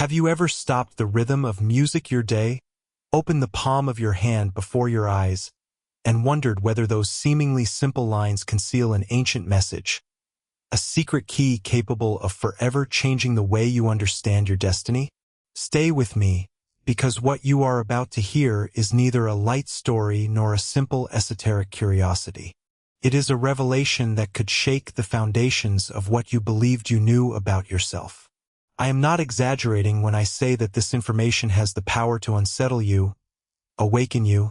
Have you ever stopped the rhythm of music your day, opened the palm of your hand before your eyes, and wondered whether those seemingly simple lines conceal an ancient message, a secret key capable of forever changing the way you understand your destiny? Stay with me, because what you are about to hear is neither a light story nor a simple esoteric curiosity. It is a revelation that could shake the foundations of what you believed you knew about yourself. I am not exaggerating when I say that this information has the power to unsettle you, awaken you,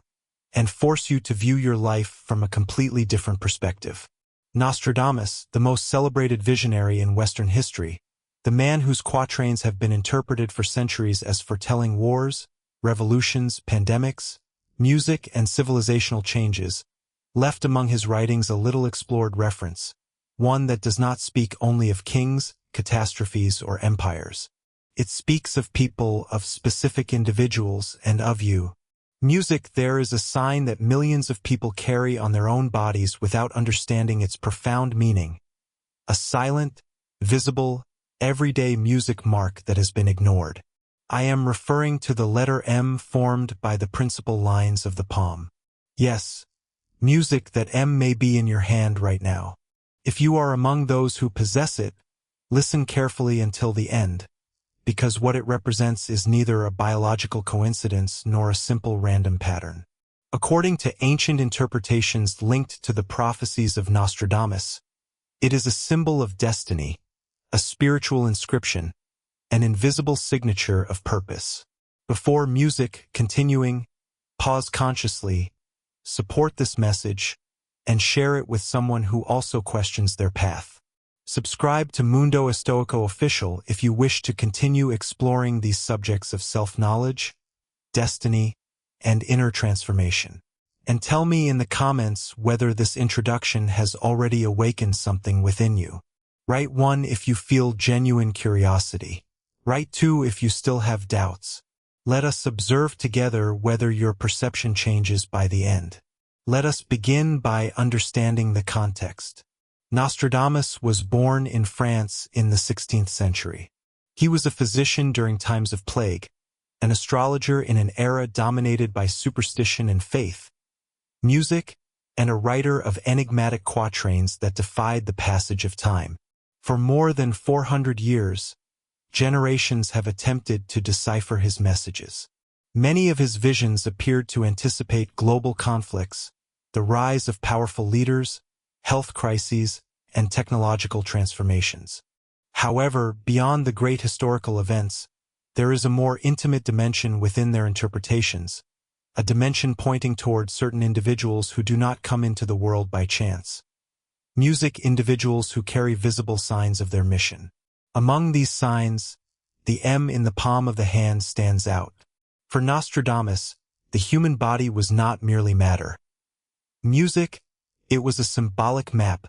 and force you to view your life from a completely different perspective. Nostradamus, the most celebrated visionary in Western history, the man whose quatrains have been interpreted for centuries as foretelling wars, revolutions, pandemics, music, and civilizational changes, left among his writings a little explored reference, one that does not speak only of kings, catastrophes, or empires. It speaks of people, of specific individuals, and of you. Music there is a sign that millions of people carry on their own bodies without understanding its profound meaning. A silent, visible, everyday music mark that has been ignored. I am referring to the letter M formed by the principal lines of the palm. Yes, music that M may be in your hand right now. If you are among those who possess it, listen carefully until the end, because what it represents is neither a biological coincidence nor a simple random pattern. According to ancient interpretations linked to the prophecies of Nostradamus, it is a symbol of destiny, a spiritual inscription, an invisible signature of purpose. Before music continuing, pause consciously, support this message, and share it with someone who also questions their path. Subscribe to Mundo Estoico Official if you wish to continue exploring these subjects of self-knowledge, destiny, and inner transformation. And tell me in the comments whether this introduction has already awakened something within you. Write 1 if you feel genuine curiosity. Write 2 if you still have doubts. Let us observe together whether your perception changes by the end. Let us begin by understanding the context. Nostradamus was born in France in the 16th century. He was a physician during times of plague, an astrologer in an era dominated by superstition and faith, music, and a writer of enigmatic quatrains that defied the passage of time. For more than 400 years, generations have attempted to decipher his messages. Many of his visions appeared to anticipate global conflicts, the rise of powerful leaders, health crises, and technological transformations. However, beyond the great historical events, there is a more intimate dimension within their interpretations, a dimension pointing toward certain individuals who do not come into the world by chance. Music individuals who carry visible signs of their mission. Among these signs, the M in the palm of the hand stands out. For Nostradamus, the human body was not merely matter. Music, it was a symbolic map,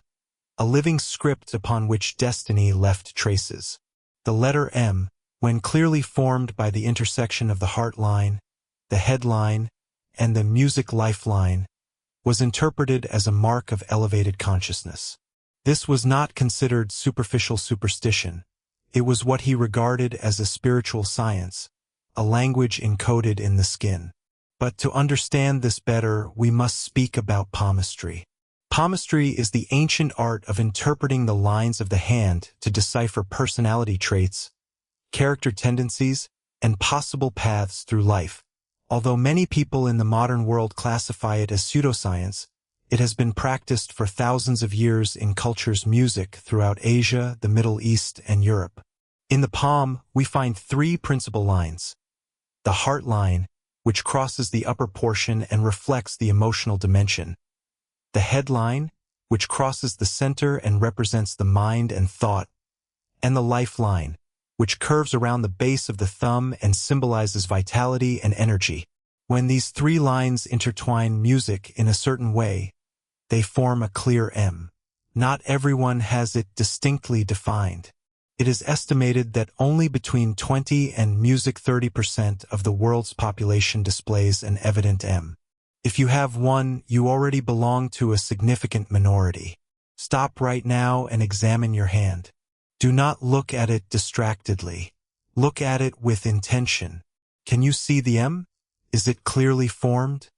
a living script upon which destiny left traces. The letter M, when clearly formed by the intersection of the heart line, the head line, and the music lifeline, was interpreted as a mark of elevated consciousness. This was not considered superficial superstition. It was what he regarded as a spiritual science, a language encoded in the skin. But to understand this better, we must speak about palmistry. Palmistry is the ancient art of interpreting the lines of the hand to decipher personality traits, character tendencies, and possible paths through life. Although many people in the modern world classify it as pseudoscience, it has been practiced for thousands of years in cultures music throughout Asia, the Middle East, and Europe. In the palm, we find 3 principal lines. The heart line, which crosses the upper portion and reflects the emotional dimension. The head line, which crosses the center and represents the mind and thought. And the lifeline, which curves around the base of the thumb and symbolizes vitality and energy. When these 3 lines intertwine music in a certain way, they form a clear M. Not everyone has it distinctly defined. It is estimated that only between 20 and music 30% of the world's population displays an evident M. If you have one, you already belong to a significant minority. Stop right now and examine your hand. Do not look at it distractedly. Look at it with intention. Can you see the M? Is it clearly formed?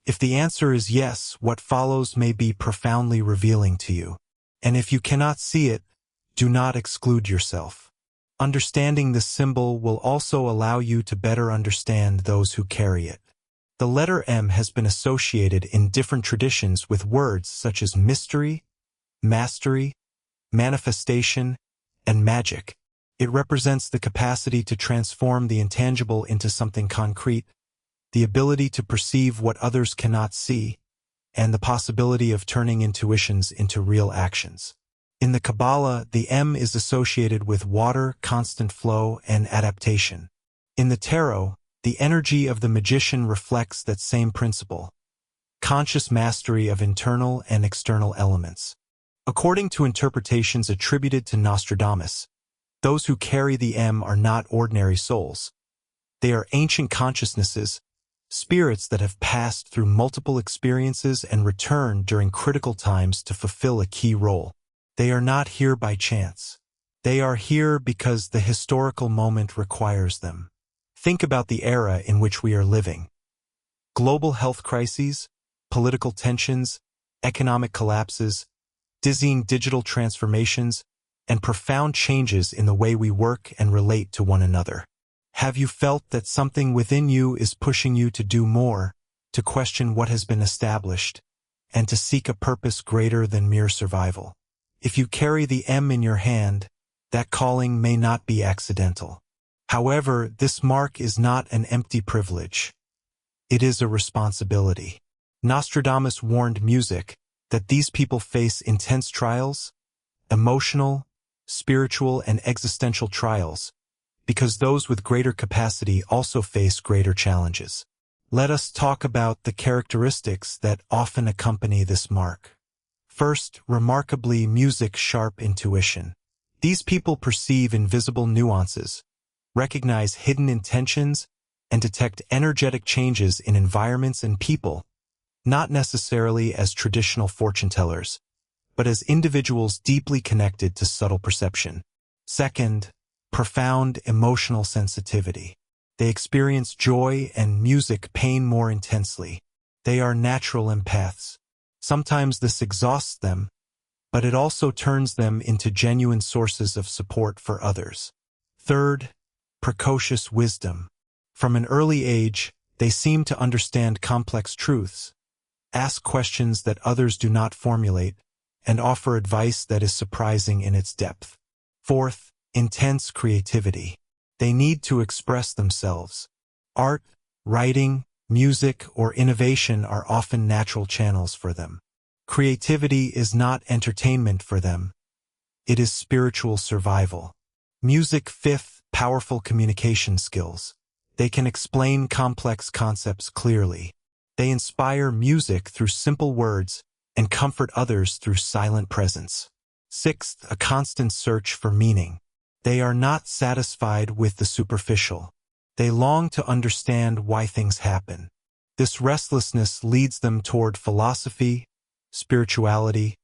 If the answer is yes, what follows may be profoundly revealing to you. And if you cannot see it, do not exclude yourself. Understanding this symbol will also allow you to better understand those who carry it. The letter M has been associated in different traditions with words such as mystery, mastery, manifestation, and magic. It represents the capacity to transform the intangible into something concrete, the ability to perceive what others cannot see, and the possibility of turning intuitions into real actions. In the Kabbalah, the M is associated with water, constant flow, and adaptation. In the Tarot, the energy of the magician reflects that same principle, conscious mastery of internal and external elements. According to interpretations attributed to Nostradamus, those who carry the M are not ordinary souls. They are ancient consciousnesses, spirits that have passed through multiple experiences and returned during critical times to fulfill a key role. They are not here by chance. They are here because the historical moment requires them. Think about the era in which we are living. Global health crises, political tensions, economic collapses, dizzying digital transformations, and profound changes in the way we work and relate to one another. Have you felt that something within you is pushing you to do more, to question what has been established, and to seek a purpose greater than mere survival? If you carry the M in your hand, that calling may not be accidental. However, this mark is not an empty privilege. It is a responsibility. Nostradamus warned music that these people face intense trials, emotional, spiritual, and existential trials, because those with greater capacity also face greater challenges. Let us talk about the characteristics that often accompany this mark. First, remarkably, music's sharp intuition. These people perceive invisible nuances, recognize hidden intentions, and detect energetic changes in environments and people, not necessarily as traditional fortune tellers, but as individuals deeply connected to subtle perception. Second, profound emotional sensitivity. They experience joy and music pain more intensely. They are natural empaths. Sometimes this exhausts them, but it also turns them into genuine sources of support for others. Third, precocious wisdom. From an early age, they seem to understand complex truths, ask questions that others do not formulate, and offer advice that is surprising in its depth. Fourth, intense creativity. They need to express themselves. Art, writing, music, or innovation are often natural channels for them. Creativity is not entertainment for them. It is spiritual survival. Music. Fifth, powerful communication skills. They can explain complex concepts clearly. They inspire music through simple words and comfort others through silent presence. Sixth, a constant search for meaning. They are not satisfied with the superficial. They long to understand why things happen. This restlessness leads them toward philosophy, spirituality,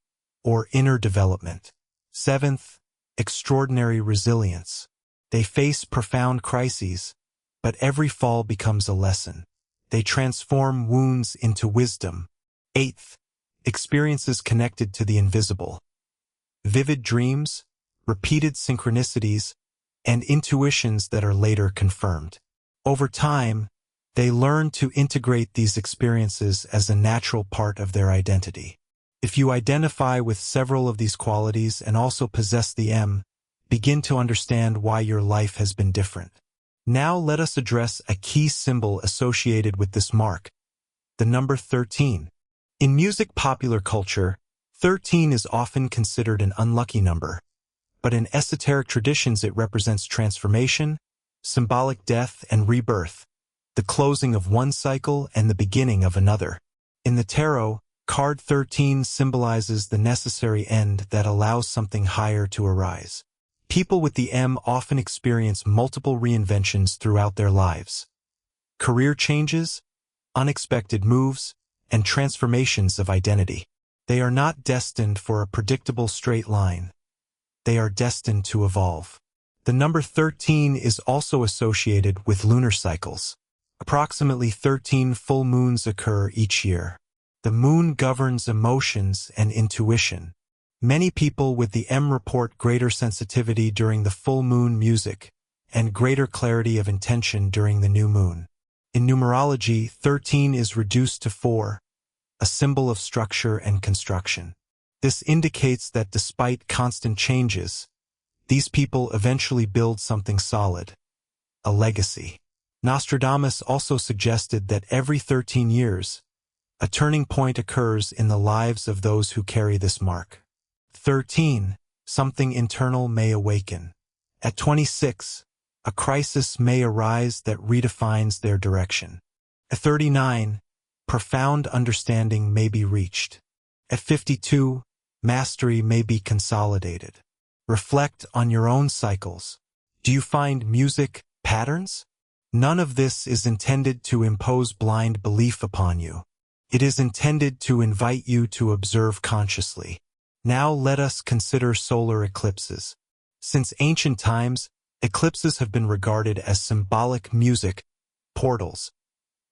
or inner development. Seventh, extraordinary resilience. They face profound crises, but every fall becomes a lesson. They transform wounds into wisdom. Eighth, experiences connected to the invisible. Vivid dreams, repeated synchronicities, and intuitions that are later confirmed. Over time, they learn to integrate these experiences as a natural part of their identity. If you identify with several of these qualities and also possess the M, begin to understand why your life has been different. Now let us address a key symbol associated with this mark, the number 13. In music popular culture, 13 is often considered an unlucky number, but in esoteric traditions it represents transformation, symbolic death and rebirth, the closing of one cycle and the beginning of another. In the tarot, card 13 symbolizes the necessary end that allows something higher to arise. People with the M often experience multiple reinventions throughout their lives. Career changes, unexpected moves, and transformations of identity. They are not destined for a predictable straight line. They are destined to evolve. The number 13 is also associated with lunar cycles. Approximately 13 full moons occur each year. The moon governs emotions and intuition. Many people with the M report greater sensitivity during the full moon music and greater clarity of intention during the new moon. In numerology, 13 is reduced to 4, a symbol of structure and construction. This indicates that despite constant changes, these people eventually build something solid, a legacy. Nostradamus also suggested that every 13 years, a turning point occurs in the lives of those who carry this mark. 13, something internal may awaken. At 26, a crisis may arise that redefines their direction. At 39, profound understanding may be reached. At 52, mastery may be consolidated. Reflect on your own cycles. Do you find music patterns? None of this is intended to impose blind belief upon you. It is intended to invite you to observe consciously. Now let us consider solar eclipses. Since ancient times, eclipses have been regarded as symbolic music portals,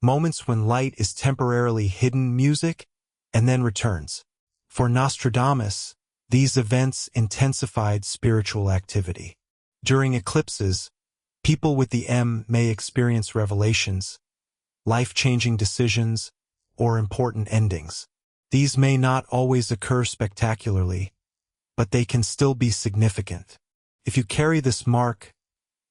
moments when light is temporarily hidden music and then returns. For Nostradamus, these events intensified spiritual activity. During eclipses, people with the M may experience revelations, life-changing decisions, or important endings. These may not always occur spectacularly, but they can still be significant. If you carry this mark,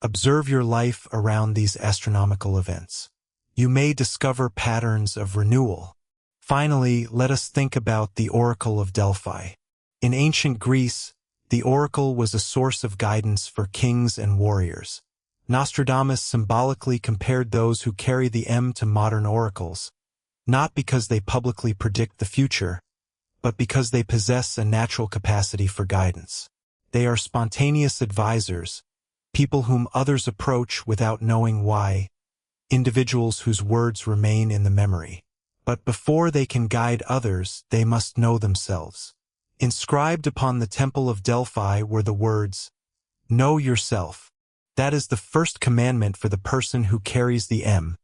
observe your life around these astronomical events. You may discover patterns of renewal. Finally, let us think about the Oracle of Delphi. In ancient Greece, the oracle was a source of guidance for kings and warriors. Nostradamus symbolically compared those who carry the M to modern oracles, not because they publicly predict the future, but because they possess a natural capacity for guidance. They are spontaneous advisors, people whom others approach without knowing why, individuals whose words remain in the memory. But before they can guide others, they must know themselves. Inscribed upon the Temple of Delphi were the words, "Know yourself." That is the first commandment for the person who carries the M.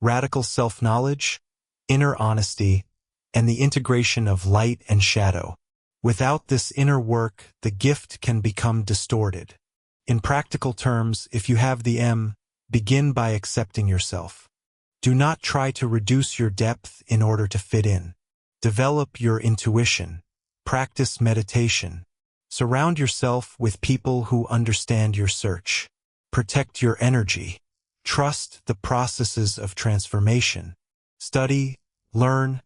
Radical self-knowledge, inner honesty, and the integration of light and shadow. Without this inner work, the gift can become distorted. In practical terms, if you have the M, begin by accepting yourself. Do not try to reduce your depth in order to fit in. Develop your intuition. Practice meditation. Surround yourself with people who understand your search. Protect your energy. Trust the processes of transformation. Study, learn,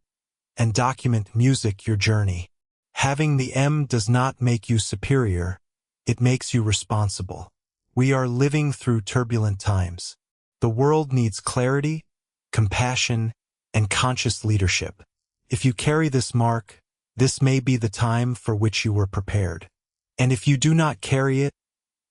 and document your journey. Having the M does not make you superior, it makes you responsible. We are living through turbulent times. The world needs clarity, compassion, and conscious leadership. If you carry this mark, this may be the time for which you were prepared. And if you do not carry it,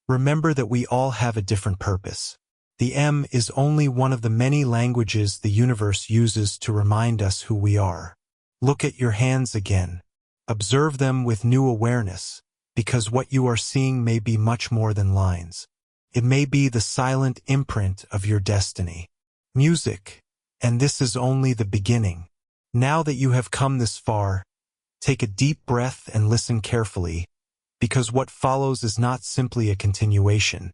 remember that we all have a different purpose. The M is only one of the many languages the universe uses to remind us who we are. Look at your hands again. Observe them with new awareness, because what you are seeing may be much more than lines. It may be the silent imprint of your destiny. Music, and this is only the beginning. Now that you have come this far, take a deep breath and listen carefully, because what follows is not simply a continuation.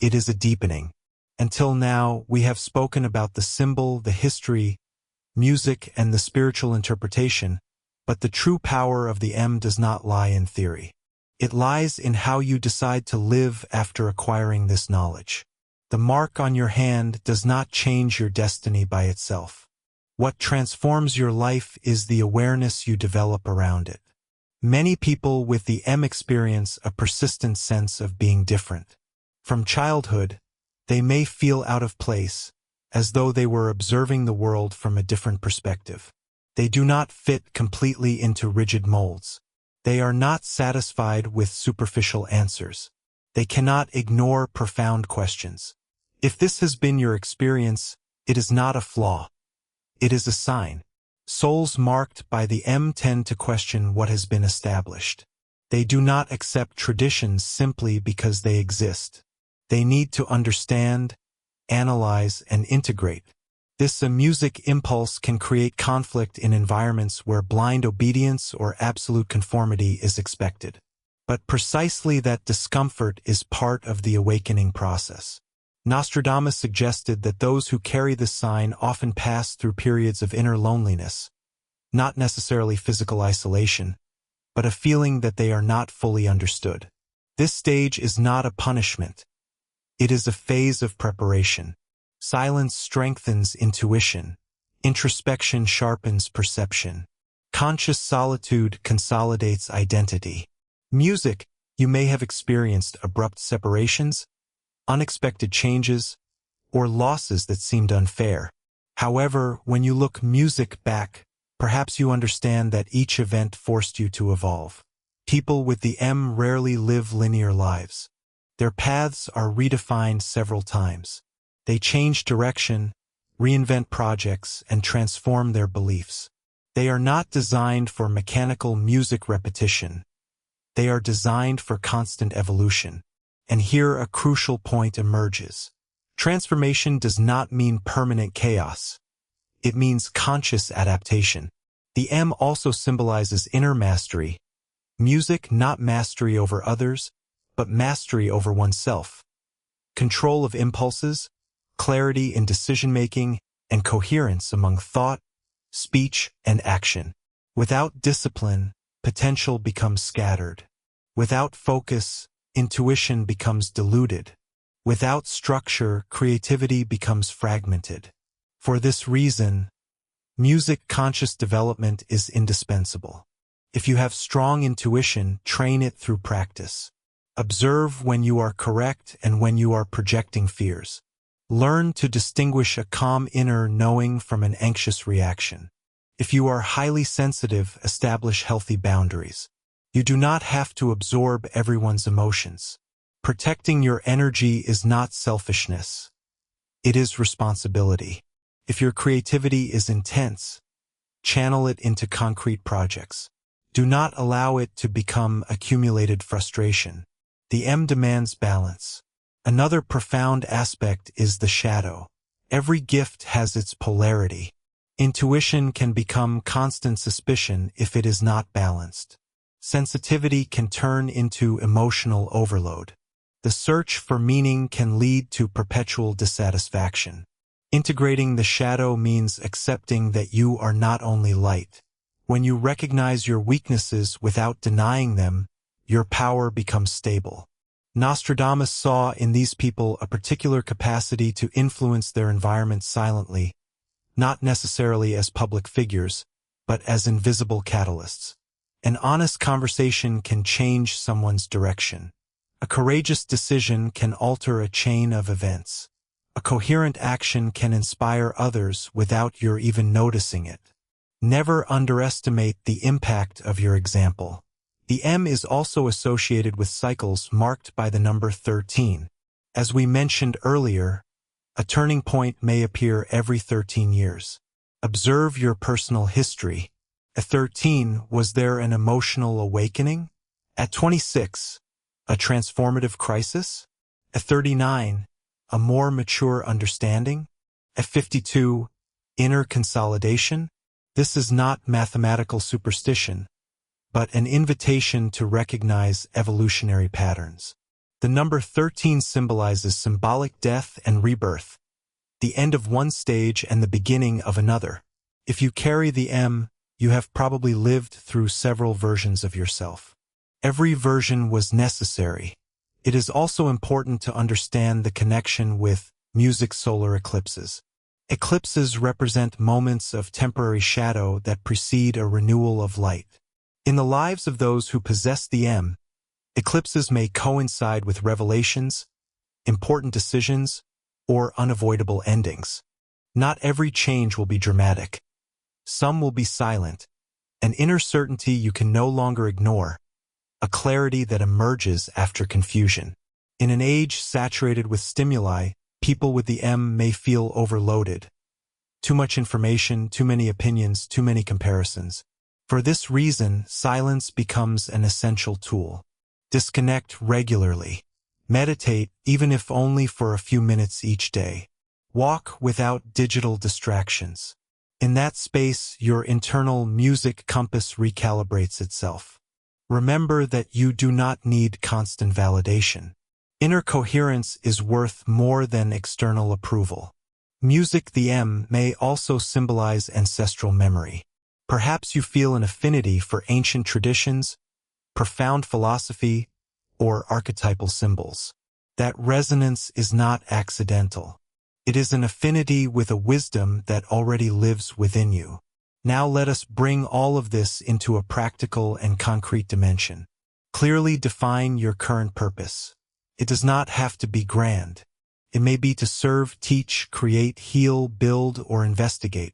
It is a deepening. Until now, we have spoken about the symbol, the history, music, and the spiritual interpretation, but the true power of the M does not lie in theory. It lies in how you decide to live after acquiring this knowledge. The mark on your hand does not change your destiny by itself. What transforms your life is the awareness you develop around it. Many people with the M experience a persistent sense of being different. From childhood, they may feel out of place, as though they were observing the world from a different perspective. They do not fit completely into rigid molds. They are not satisfied with superficial answers. They cannot ignore profound questions. If this has been your experience, it is not a flaw. It is a sign. Souls marked by the M tend to question what has been established. They do not accept traditions simply because they exist. They need to understand, analyze, and integrate. This music impulse can create conflict in environments where blind obedience or absolute conformity is expected. But precisely that discomfort is part of the awakening process. Nostradamus suggested that those who carry this sign often pass through periods of inner loneliness, not necessarily physical isolation, but a feeling that they are not fully understood. This stage is not a punishment. It is a phase of preparation. Silence strengthens intuition. Introspection sharpens perception. Conscious solitude consolidates identity. Music, you may have experienced abrupt separations, unexpected changes, or losses that seemed unfair. However, when you look music back, perhaps you understand that each event forced you to evolve. People with the M rarely live linear lives. Their paths are redefined several times. They change direction, reinvent projects, and transform their beliefs. They are not designed for mechanical music repetition. They are designed for constant evolution. And here a crucial point emerges. Transformation does not mean permanent chaos. It means conscious adaptation. The M also symbolizes inner mastery. Music, not mastery over others, but mastery over oneself. Control of impulses, clarity in decision-making, and coherence among thought, speech, and action. Without discipline, potential becomes scattered. Without focus, intuition becomes diluted. Without structure, creativity becomes fragmented. For this reason, music conscious development is indispensable. If you have strong intuition, train it through practice. Observe when you are correct and when you are projecting fears. Learn to distinguish a calm inner knowing from an anxious reaction. If you are highly sensitive, establish healthy boundaries. You do not have to absorb everyone's emotions. Protecting your energy is not selfishness. It is responsibility. If your creativity is intense, channel it into concrete projects. Do not allow it to become accumulated frustration. The M demands balance. Another profound aspect is the shadow. Every gift has its polarity. Intuition can become constant suspicion if it is not balanced. Sensitivity can turn into emotional overload. The search for meaning can lead to perpetual dissatisfaction. Integrating the shadow means accepting that you are not only light. When you recognize your weaknesses without denying them, your power becomes stable. Nostradamus saw in these people a particular capacity to influence their environment silently, not necessarily as public figures, but as invisible catalysts. An honest conversation can change someone's direction. A courageous decision can alter a chain of events. A coherent action can inspire others without your even noticing it. Never underestimate the impact of your example. The M is also associated with cycles marked by the number 13. As we mentioned earlier, a turning point may appear every 13 years. Observe your personal history. At 13, was there an emotional awakening? At 26, a transformative crisis? At 39, a more mature understanding? At 52, inner consolidation? This is not mathematical superstition, but an invitation to recognize evolutionary patterns. The number 13 symbolizes symbolic death and rebirth, the end of one stage and the beginning of another. If you carry the M, you have probably lived through several versions of yourself. Every version was necessary. It is also important to understand the connection with music solar eclipses. Eclipses represent moments of temporary shadow that precede a renewal of light. In the lives of those who possess the M, eclipses may coincide with revelations, important decisions, or unavoidable endings. Not every change will be dramatic. Some will be silent, an inner certainty you can no longer ignore, a clarity that emerges after confusion. In an age saturated with stimuli, people with the M may feel overloaded. Too much information, too many opinions, too many comparisons. For this reason, silence becomes an essential tool. Disconnect regularly. Meditate, even if only for a few minutes each day. Walk without digital distractions. In that space, your internal music compass recalibrates itself. Remember that you do not need constant validation. Inner coherence is worth more than external approval. Music, the M, may also symbolize ancestral memory. Perhaps you feel an affinity for ancient traditions, profound philosophy, or archetypal symbols. That resonance is not accidental. It is an affinity with a wisdom that already lives within you. Now let us bring all of this into a practical and concrete dimension. Clearly define your current purpose. It does not have to be grand. It may be to serve, teach, create, heal, build, or investigate.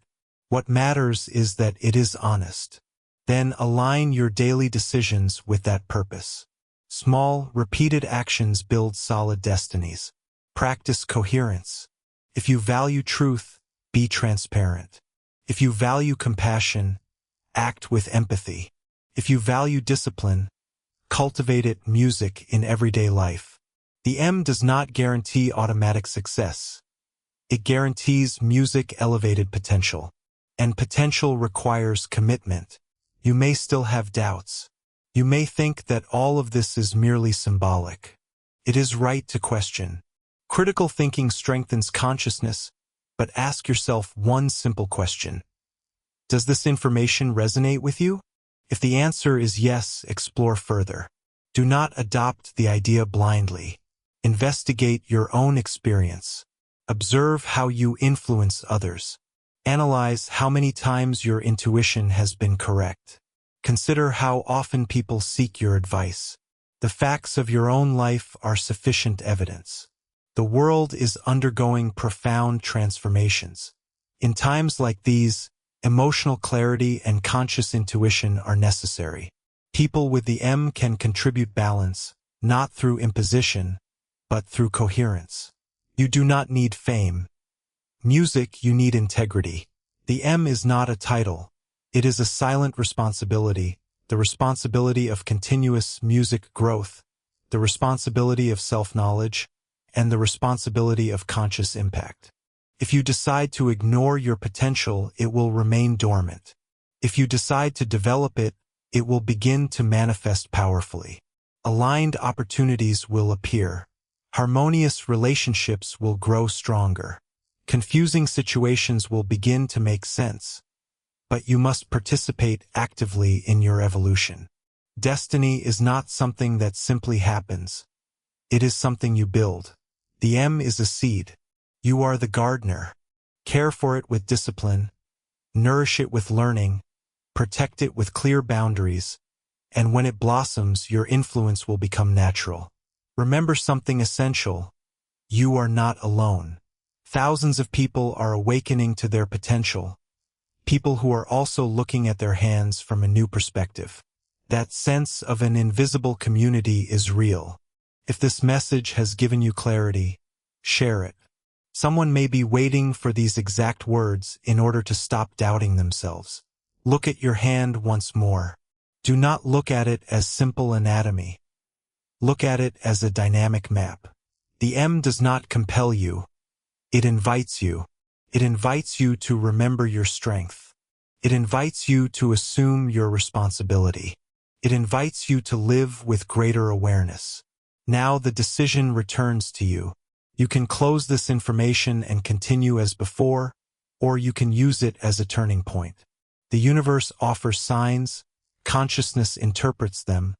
What matters is that it is honest. Then align your daily decisions with that purpose. Small, repeated actions build solid destinies. Practice coherence. If you value truth, be transparent. If you value compassion, act with empathy. If you value discipline, cultivate it. Music in everyday life. The M does not guarantee automatic success. It guarantees music elevated potential. And potential requires commitment. You may still have doubts. You may think that all of this is merely symbolic. It is right to question. Critical thinking strengthens consciousness, but ask yourself one simple question. Does this information resonate with you? If the answer is yes, explore further. Do not adopt the idea blindly. Investigate your own experience. Observe how you influence others. Analyze how many times your intuition has been correct. Consider how often people seek your advice. The facts of your own life are sufficient evidence. The world is undergoing profound transformations. In times like these, emotional clarity and conscious intuition are necessary. People with the M can contribute balance, not through imposition, but through coherence. You do not need fame. Music, you need integrity. The M is not a title. It is a silent responsibility, the responsibility of continuous music growth, the responsibility of self-knowledge, and the responsibility of conscious impact. If you decide to ignore your potential, it will remain dormant. If you decide to develop it, it will begin to manifest powerfully. Aligned opportunities will appear. Harmonious relationships will grow stronger. Confusing situations will begin to make sense. But you must participate actively in your evolution. Destiny is not something that simply happens. It is something you build. The M is a seed. You are the gardener. Care for it with discipline, nourish it with learning, protect it with clear boundaries, and when it blossoms, your influence will become natural. Remember something essential. You are not alone. Thousands of people are awakening to their potential, people who are also looking at their hands from a new perspective. That sense of an invisible community is real. If this message has given you clarity, share it. Someone may be waiting for these exact words in order to stop doubting themselves. Look at your hand once more. Do not look at it as simple anatomy. Look at it as a dynamic map. The M does not compel you. It invites you. It invites you to remember your strength. It invites you to assume your responsibility. It invites you to live with greater awareness. Now the decision returns to you. You can close this information and continue as before, or you can use it as a turning point. The universe offers signs, consciousness interprets them,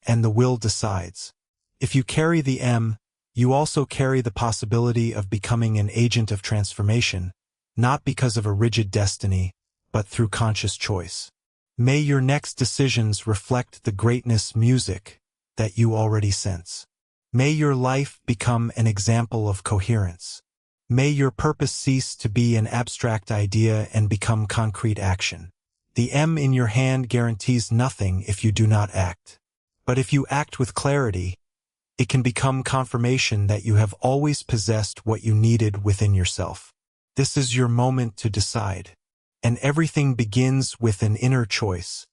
and the will decides. If you carry the M, you also carry the possibility of becoming an agent of transformation, not because of a rigid destiny, but through conscious choice. May your next decisions reflect the greatness music that you already sense. May your life become an example of coherence. May your purpose cease to be an abstract idea and become concrete action. The M in your hand guarantees nothing if you do not act. But if you act with clarity, it can become confirmation that you have always possessed what you needed within yourself. This is your moment to decide. And everything begins with an inner choice.